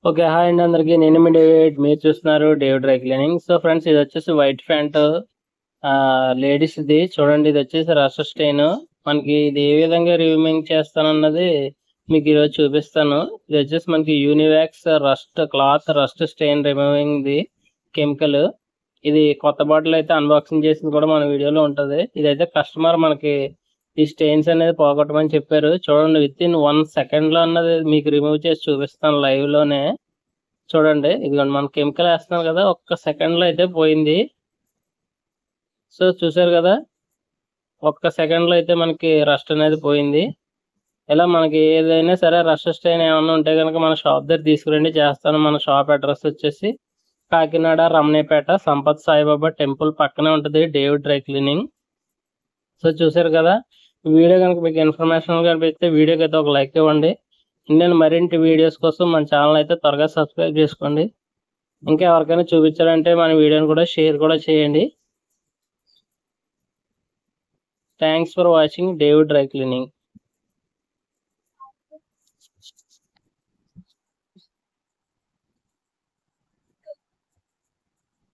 Okay. Hi అండి అందరికి. నేను మీ డేవిడ్. మీరు చూస్తున్నారు David dry cleaning. So friends, ఇది వచ్చేసి వైట్ ప్యాంట్ లేడీస్ది. చూడండి, ఇది వచ్చేసి రస్ట్ స్టెయిన్. మనకి ఇది ఏ విధంగా రిమూవింగ్ చేస్తానన్నది మీకు ఈరోజు చూపిస్తాను. ఇది వచ్చేసి మనకి Univox rust cloth rust stain removing the chemical. ఇది కొత్త బాటిల్ అయితే అన్బాక్సింగ్ చేసింది కూడా మన వీడియోలో ఉంటుంది. ఇదైతే కస్టమర్ మనకి ఈ స్టెయిన్స్ అనేది పోగొట్టమని చెప్పారు. చూడండి, విత్ ఇన్ 1 సెకండ్ లో అన్నది మీకు రిమూవ్ చేసి చూపిస్తాను లైవ్ లోనే. చూడండి, ఇదిగోండి, మనం కెమికల్ వేస్తున్నాం కదా, ఒక్క సెకండ్ లో అయితే పోయింది. సో చూసారు కదా, ఒక్క సెకండ్ లో అయితే మనకి రస్ట్ అనేది పోయింది. ఇలా మనకి ఏదైనా సరే రస్ట్ స్టెయిన్ ఏమన్నా ఉంటే కనుక మన షాప్ దగ్గర తీసుకురండి, చేస్తాను. మన షాప్ అడ్రస్ వచ్చేసి కాకినాడ రమణీపేట సంపత్ సాయిబాబా టెంపుల్ పక్కనే ఉంటుంది డేవిడ్ డ్రై క్లీనింగ్. సో చూసారు కదా, వీడియో కనుక మీకు ఇన్ఫర్మేషన్ కనిపిస్తే వీడియోకి అయితే ఒక లైక్ ఇవ్వండి. నేను మరింటి వీడియోస్ కోసం మన ఛానల్ అయితే త్వరగా సబ్స్క్రైబ్ చేసుకోండి. ఇంకా ఎవరికైనా చూపించాలంటే మన వీడియోని కూడా షేర్ కూడా చేయండి. Thanks for watching David dry cleaning.